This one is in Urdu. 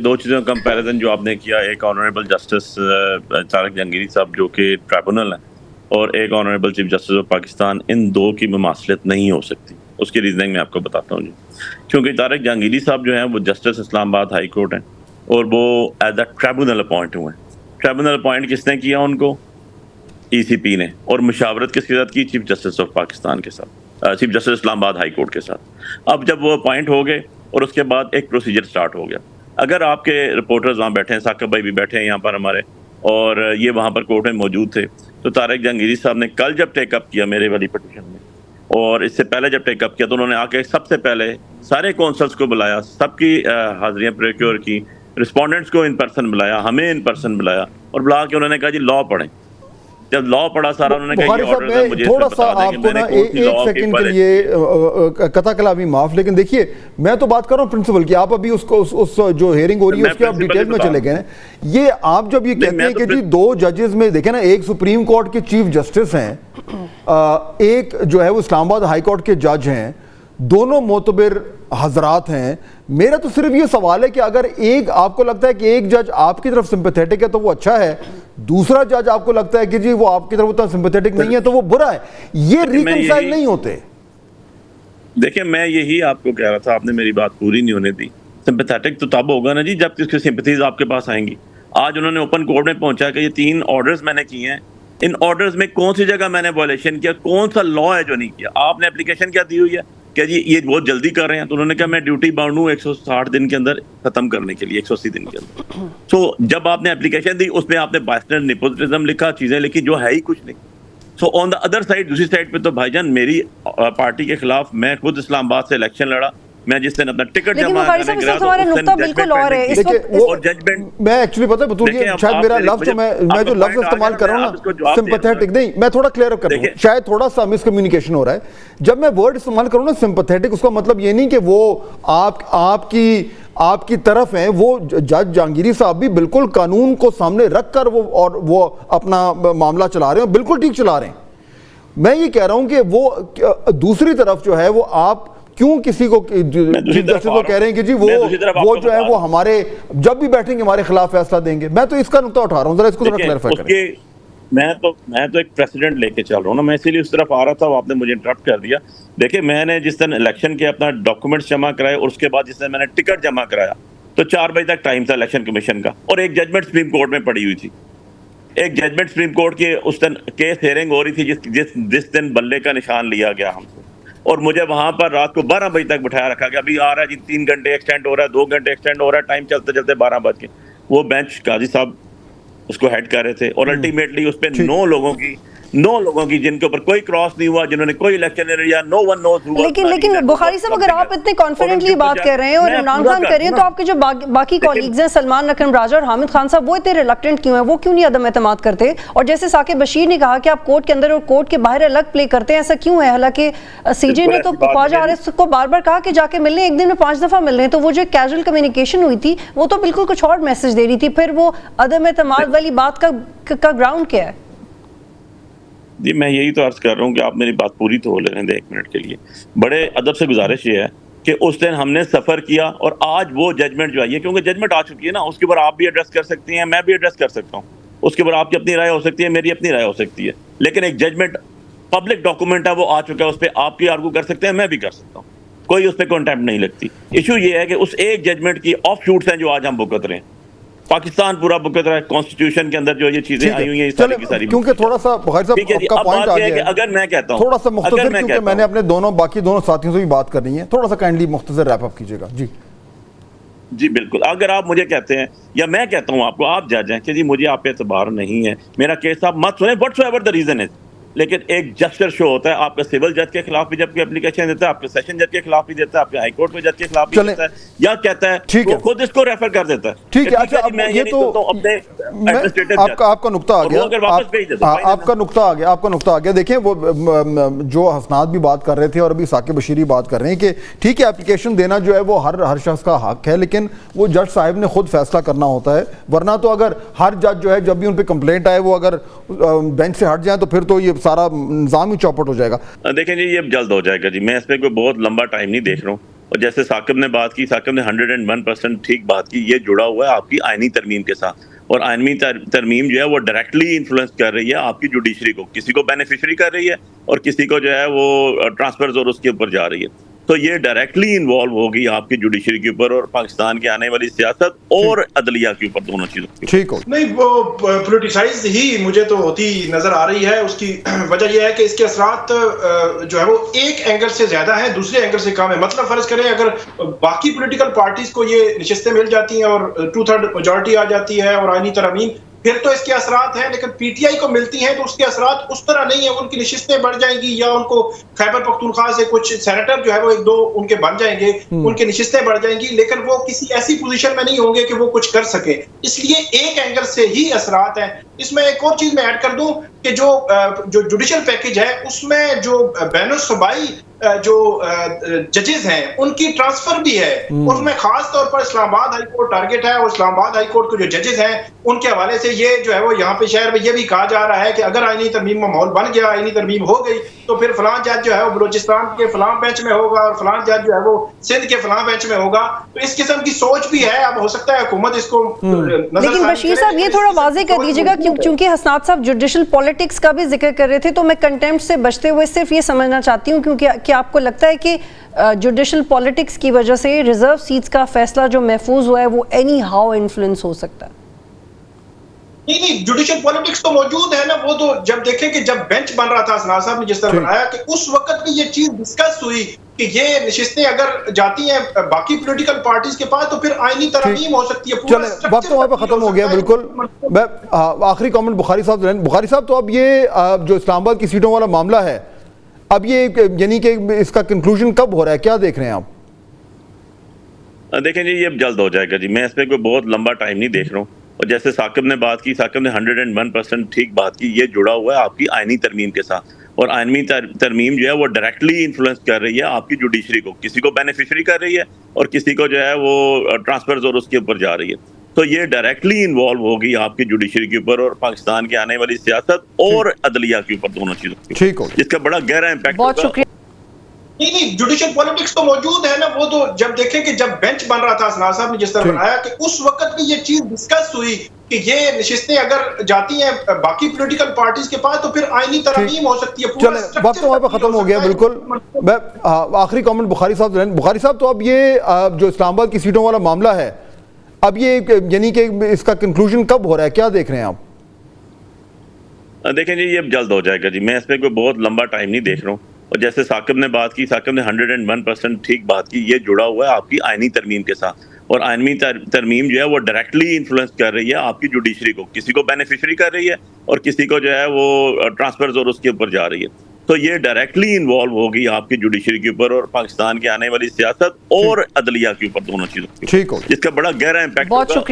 دو چیزوں کا کمپیریزن جو آپ نے کیا، ایک آنریبل جسٹس طارق جہانگیری صاحب جو کہ ٹریبونل ہیں، اور ایک honourable chief justice of Pakistan, ان دو کی مماثلت نہیں ہو سکتی. اس کی ریزننگ میں آپ کو بتاتا ہوں جی. کیونکہ طارق جہانگیری صاحب جو ہیں وہ جسٹس اسلام آباد ہائی کورٹ ہیں، اور وہ ایز اے ٹریبونل اپوائنٹ ہوئے ہیں. ٹریبونل اپوائنٹ کس نے کیا ان کو؟ ای سی پی نے. اور مشاورت کس کے ساتھ کی؟ چیف جسٹس آف پاکستان کے ساتھ، چیف جسٹس اسلام آباد ہائی کورٹ کے ساتھ. اب جب وہ اپوائنٹ ہو گئے اور اس کے بعد ایک پروسیجر سٹارٹ ہو گیا. اگر آپ کے رپورٹرز وہاں بیٹھے ہیں، ثاقب بھائی بھی بیٹھے ہیں یہاں پر ہمارے، اور یہ وہاں پر کورٹ میں موجود تھے، تو طارق جہانگیری صاحب نے کل جب ٹیک اپ کیا میرے والی پٹیشن میں، اور اس سے پہلے جب ٹیک اپ کیا، تو انہوں نے آ کے سب سے پہلے سارے کونسلز کو بلایا، سب کی حاضریاں پریکیور کی، رسپونڈنٹس کو ان پرسن بلایا، ہمیں ان پرسن بلایا، اور بلا کے انہوں نے کہا جی لاء پڑھیں. جب لاء پڑھا سارا، انہوں نے کہا بخاری یہ صاحب آرڈر ہے، مجھے تھوڑا اس سا میں بتا دیں آپ کہ کو میں نے نا کون سی ایک لاء کی سیکنڈ کے لیے قطع کلامی معاف، لیکن دیکھیے میں تو بات کر رہا ہوں پرنسپل کی. آپ ابھی اس جو ہیئرنگ ہو رہی ہے اس کے آپ ڈیٹیل میں چلے گئے ہیں. یہ آپ جب یہ کہتے ہیں کہ جی دو ججز میں دیکھیں نا، ایک سپریم کورٹ کے چیف جسٹس ہیں، ایک جو ہے وہ اسلام آباد ہائی کورٹ کے جج ہیں، دونوں معتبر حضرات ہیں. میرا تو صرف یہ سوال ہے کہ اگر ایک آپ کو لگتا ہے کہ ایک جج آپ کی طرف سمپیتھیٹک ہے تو وہ اچھا ہے، دوسرا جج آپ کو لگتا ہے کہ جی وہ آپ کی طرف اتنا سمپیتھیٹک نہیں ہے تو وہ برا ہے، یہ ریکنسائل نہیں ہوتے. دیکھیں میں یہی آپ کو کہہ رہا تھا، آپ نے میری بات پوری نہیں ہونے دی. سمپیتھیٹک تو تب ہوگا نا جی جب کس کی سمپیتھیز آپ کے پاس آئیں گی. آج انہوں نے اوپن کورٹ میں پہنچا کہ یہ 3 آرڈرز میں نے کیے ہیں، ان آرڈرز میں کون سی جگہ میں نے وائلیشن کیا، کون سا لاء ہے جو نہیں کیا. آپ نے اپلیکیشن کیا دی ہوئی ہے کہ جی یہ بہت جلدی کر رہے ہیں، تو انہوں نے کہا میں ڈیوٹی باؤنڈ ہوں 160 دن کے اندر ختم کرنے کے لیے، 180 دن کے اندر. سو جب آپ نے اپلیکیشن دی اس میں آپ نے بائسٹر نیپوٹزم لکھا، چیزیں لکھی جو ہے ہی کچھ نہیں. سو آن دا ادر سائڈ، دوسری سائڈ پہ تو بھائی جان میری پارٹی کے خلاف میں خود اسلام آباد سے الیکشن لڑا. میں جس دن اپنا ٹکٹ جمع کرنے گیا تو اس دن ججمنٹ پینڈنگ اور ججمنٹ میں ایکچولی پتہ ہے بطور یہ شاید میرا لفظ میں جو لفظ استعمال کر رہا ہوں نا سمپیتھیٹک نہیں، میں تھوڑا کلیئر اپ کروں، شاید تھوڑا سا مس کمیونیکیشن ہو رہا ہے. جب میں ورڈ استعمال کروں نا سمپیتھیٹک، اس کا مطلب یہ نہیں کہ وہ آپ کی طرف ہیں. وہ جج جہانگیری صاحب بھی بالکل قانون کو سامنے رکھ کر وہ اپنا معاملہ چلا رہے ہیں، بالکل ٹھیک چلا رہے ہیں. میں یہ کہہ رہا ہوں کہ وہ دوسری طرف جو ہے وہ آپ کیوں کسی کو جسٹس کو کہہ رہے ہیں کہ جی وہ جو ہے وہ ہمارے جب بھی بیٹھیں گے ہمارے خلاف فیصلہ دیں گے. میں تو اس کا نقطہ اٹھا رہا ہوں، ذرا اس کو کلیئرفائی کریں. میں تو ایک پریسیڈنٹ لے کے چل رہا ہوں نا، میں اسی لیے اس طرف آ رہا تھا، آپ نے مجھے انٹرپٹ کر دیا. دیکھیں میں نے جس دن الیکشن کے اپنا ڈاکومنٹس جمع کرائے اور اس کے بعد جس دن میں نے ٹکٹ جمع کرایا تو 4 بجے تک ٹائم تھا الیکشن کمیشن کا، اور ایک ججمنٹ سپریم کورٹ میں پڑی ہوئی تھی. ایک ججمنٹ سپریم کورٹ کی اس دن کیس ہیئرنگ ہو رہی تھی جس دن بلے کا نشان لیا گیا ہم سے، اور مجھے وہاں پر رات کو 12 بجے تک بٹھایا رکھا گیا. ابھی آ رہا ہے جی 3 گھنٹے ایکسٹینڈ ہو رہا ہے، 2 گھنٹے ایکسٹینڈ ہو رہا ہے، ٹائم چلتے چلتے 12 بج کے. وہ بینچ قاضی صاحب اس کو ہیڈ کر رہے تھے، اور الٹیمیٹلی اس پہ 9 لوگوں کی جن کے اوپر کوئی کراس نہیں ہوا، جنہوں نے کوئی الیکشن نہیں لیا، نو ون نوز ہوا. لیکن بخاری صاحب اگر آپ اتنے کانفیڈنٹلی بات کر رہے ہیں اور عمران خان کر رہے ہیں، تو آپ کے جو باقی کولیگز ہیں سلمان اکرم راجہ اور حامد خان صاحب، وہ اتنے ریلکٹنٹ کیوں ہیں؟ وہ کیوں نہیں عدم اعتماد کرتے؟ اور جیسے ثاقب بشیر نے کہا کہ آپ کورٹ کے اندر اور کورٹ کے باہر الگ پلے کرتے ہیں، ایسا کیوں ہے؟ حالانکہ سی جے نے تو خواجہ عارف کو بار بار کہا کہ جا کے ملنے، ایک دن میں 5 دفعہ مل رہے ہیں. تو وہ جو کیجول کمیونیکیشن ہوئی تھی وہ تو بالکل کچھ اور میسج دے رہی تھی. پھر وہ عدم اعتماد والی بات کا گراؤنڈ کیا ہے؟ جی میں یہی تو عرض کر رہا ہوں کہ آپ میری بات پوری تو ہو لے رہے ہیں 1 منٹ کے لیے. بڑے ادب سے گزارش یہ ہے کہ اس دن ہم نے سفر کیا، اور آج وہ ججمنٹ جو آئی ہے، کیونکہ ججمنٹ آ چکی ہے نا، اس کے اوپر آپ بھی ایڈریس کر سکتی ہیں، میں بھی ایڈریس کر سکتا ہوں، اس کے اوپر آپ کی اپنی رائے ہو سکتی ہے، میری اپنی رائے ہو سکتی ہے. لیکن ایک ججمنٹ پبلک ڈاکومنٹ ہے، وہ آ چکا ہے، اس پہ آپ بھی آرگو کر سکتے ہیں، میں بھی کر سکتا ہوں، کوئی اس پہ کنٹیمپٹ نہیں لگتی. ایشو یہ ہے کہ اس ایک ججمنٹ کی آف شوٹس ہیں جو آج ہم بھگت رہے ہیں. پاکستان پورا بھگت رہا ہے. کانسٹیٹیوشن کے اندر جو یہ چیزیں آئی ہوئی ہیں ساری کی ساری، کیونکہ تھوڑا سا بخاری صاحب کا پوائنٹ آ گیا ہے، اگر میں کہتا ہوں تھوڑا سا مختصر، کیونکہ میں نے اپنے باقی دونوں ساتھیوں سے بھی بات کرنی ہے، تھوڑا سا کائنڈلی مختصر ریپ اپ کیجیے گا. جی بالکل. اگر آپ مجھے کہتے ہیں یا میں کہتا ہوں آپ کو، آپ جج ہیں کہ جی مجھے آپ پہ اعتبار نہیں ہے، میرا کیس آپ مت سنیں، واٹس ایور دا ریزن ہے. لیکن ایک جسٹر شو ہوتا ہے، آپ کا سول جج کے خلاف بھی جب کوئی اپلیکیشن دیتا ہے، آپ کے سیشن جج کے خلاف بھی دیتا ہے، آپ کے ہائی کورٹ میں جج کے خلاف بھی دیتا ہے، یا کہتا ہے وہ خود اس کو ریفر کر دیتا ہے. ٹھیک ہے. اچھا یہ تو آپ کا نقطہ آ گیا، آپ کا نقطہ آ گیا. دیکھیں وہ جو حسنات بھی بات کر رہے تھے اور ابھی ثاقب بشیری بات کر رہے ہیں کہ ٹھیک ہے اپلیکیشن دینا جو ہے وہ ہر شخص کا حق ہے، لیکن وہ جج صاحب نے خود فیصلہ کرنا ہوتا ہے. ورنہ تو اگر ہر جج جو ہے جب بھی ان پہ کمپلینٹ آئے وہ اگر بینچ سے ہٹ جائیں تو پھر تو یہ سارا نظام ہی چوپٹ ہو جائے گا. دیکھیں جی یہ جلد ہو جائے گا جی، میں اس پہ کوئی بہت لمبا ٹائم نہیں دیکھ رہا ہوں. اور جیسے ثاقب نے بات کی، ثاقب نے 101% ٹھیک بات کی، یہ جڑا ہوا ہے آپ کی آئینی ترمیم کے ساتھ، اور آئینی ترمیم جو ہے وہ ڈائریکٹلی انفلوئنس کر رہی ہے آپ کی جوڈیشری کو، کسی کو بینیفیشری کر رہی ہے اور کسی کو جو ہے وہ ٹرانسفرز اور اس کے اوپر جا رہی ہے. تو یہ ڈائریکٹلی انوالو ہوگی آپ کی جوڈیشری کے اوپر اور پاکستان کی آنے والی سیاست اور عدلیہ کے اوپر، دونوں چیزوں کے ٹھیک ہو. نہیں، وہ پولیٹیسائز ہی مجھے تو ہوتی نظر آ رہی ہے. اس کی وجہ یہ ہے کہ اس کے اثرات جو ہے وہ ایک اینگل سے زیادہ ہیں، دوسرے اینگل سے کم ہے. مطلب فرض کریں اگر باقی پولیٹیکل پارٹیز کو یہ نشستیں مل جاتی ہیں اور 2/3 میجورٹی آ جاتی ہے اور آئینی ترامیم، پھر تو اس کے اثرات ہیں. لیکن پی ٹی آئی کو ملتی ہیں تو اس کے اثرات اس طرح نہیں ہیں. ان کی نشستیں بڑھ جائیں گی، یا ان کو خیبر پختونخوا سے کچھ سینیٹر جو ہے وہ 1-2 ان کے بن جائیں گے، ان کی نشستیں بڑھ جائیں گی، لیکن وہ کسی ایسی پوزیشن میں نہیں ہوں گے کہ وہ کچھ کر سکے. اس لیے ایک اینگل سے ہی اثرات ہیں. اس میں ایک اور چیز میں ایڈ کر دوں کہ جو جوڈیشل پیکج ہے اس میں جو بین الصوبائی جو ججز ہیں ان کی ٹرانسفر بھی ہے. اس میں خاص طور پر اسلام آباد ہائی کورٹ ٹارگٹ ہے، اور اسلام آباد ہائی کورٹ کے جو ججز ہیں ان کے حوالے سے یہ جو ہے وہ یہاں پہ شہر میں یہ بھی کہا جا رہا ہے کہ اگر آئینی ترمیم کا ماحول بن گیا، آئینی ترمیم ہو گئی، تو پھر فلاں جج جو ہے وہ بلوچستان کے فلاں بینچ میں ہوگا اور فلاں جج جو ہے وہ سندھ کے فلاں بینچ میں ہوگا. تو اس قسم کی سوچ بھی ہے. اب ہو سکتا ہے حکومت اس کو لیکن بشیر صاحب یہ تھوڑا واضح کر دیجیے گا، چونکہ حسنات صاحب جوڈیشل پالیٹکس کا بھی ذکر کر رہے تھے، تو میں کنٹیمپٹ سے بچتے ہوئے صرف یہ سمجھنا چاہتی ہوں کیونکہ کیا آپ کو لگتا ہے کہ جوڈیشل پالیٹکس کی وجہ سے ریزرو سیٹس کا فیصلہ جو محفوظ ہوا ہے وہ اینی ہاؤ انفلوئنس ہو سکتا ہے؟ نہیں، جوڈیشل پالیٹکس تو موجود ہے نا. وہ تو جب دیکھیں کہ جب بینچ بن رہا تھا، حسنات صاحب نے جس طرح بنایا کہ اس وقت بھی یہ چیز ڈسکس ہوئی کہ یہ نشستیں اگر جاتی ہیں باقی پولیٹیکل پارٹیز کے پاس تو پھر آئینی ترمیم ہو سکتی ہے. چلیں، وقت وہاں پہ ختم ہو گیا بالکل. میں آخری کامنٹ بخاری صاحب بخاری صاحب، تو اب یہ جو اسلام آباد کی سیٹوں والا معاملہ ہے، اب یہ یعنی کہ اس کا کنکلوژن کب ہو رہا ہے، کیا دیکھ رہے ہیں آپ؟ دیکھیں جی، یہ اب جلد ہو جائے گا جی. میں اس پہ کوئی بہت لمبا ٹائم نہیں دیکھ رہا ہوں. اور جیسے ثاقب نے بات کی، ثاقب نے 101% ٹھیک بات کی، یہ جڑا ہوا ہے آپ کی آئینی ترمیم کے ساتھ، اور آئینی ترمیم جو ہے وہ ڈائریکٹلی انفلوئنس کر رہی ہے آپ کی جوڈیشری کو، کسی کو بینیفیشری کر رہی ہے اور کسی کو جو ہے وہ ٹرانسفرز اور اس کے اوپر جا رہی ہے. تو یہ ڈائریکٹلی انوالو ہوگی آپ کی جوڈیشری کے اوپر اور پاکستان کی آنے والی سیاست اور عدلیہ کے اوپر، دونوں چیزوں کے ٹھیک ہو. جس کا بڑا گہرا امپیکٹ بہت ہوگا. شکریہ. نہیں، جوڈیشل پالیٹکس تو موجود ہے نا. وہ تو جب دیکھیں کہ جب بینچ بن رہا تھا، حسنات صاحب نے جس طرح بنایا کہ اس وقت بھی یہ چیز ڈسکس ہوئی کہ یہ نشستیں اگر جاتی ہیں باقی پولیٹیکل پارٹیز کے پاس تو پھر آئینی ترمیم ہو سکتی ہے. چلیں، وقت وہاں پہ ختم ہو گیا بالکل. میں آخری کامنٹ بخاری صاحب، تو اب یہ جو اسلام آباد کی سیٹوں والا معاملہ ہے، اب یہ یعنی کہ اس کا کنکلوژن کب ہو رہا ہے، کیا دیکھ رہے ہیں آپ؟ دیکھیں جی، یہ اب جلد ہو جائے گا جی. میں اس پہ کوئی بہت لمبا ٹائم نہیں دیکھ رہا ہوں. اور جیسے ثاقب نے بات کی، ثاقب نے 101% ٹھیک بات کی، یہ جڑا ہوا ہے آپ کی آئینی ترمیم کے ساتھ، اور آئینی ترمیم جو ہے وہ ڈائریکٹلی انفلوئنس کر رہی ہے آپ کی جوڈیشری کو، کسی کو بینیفیشری کر رہی ہے اور کسی کو جو ہے وہ ٹرانسفرز اور اس کے اوپر جا رہی ہے. تو یہ ڈائریکٹلی انوالو ہوگی آپ کی جوڈیشری کے اوپر اور پاکستان کی آنے والی سیاست اور عدلیہ کے اوپر، دونوں چیزوں کے، ٹھیک ہو. جس کا بڑا گہرا امپیکٹ بہت ہوگا. شکریہ.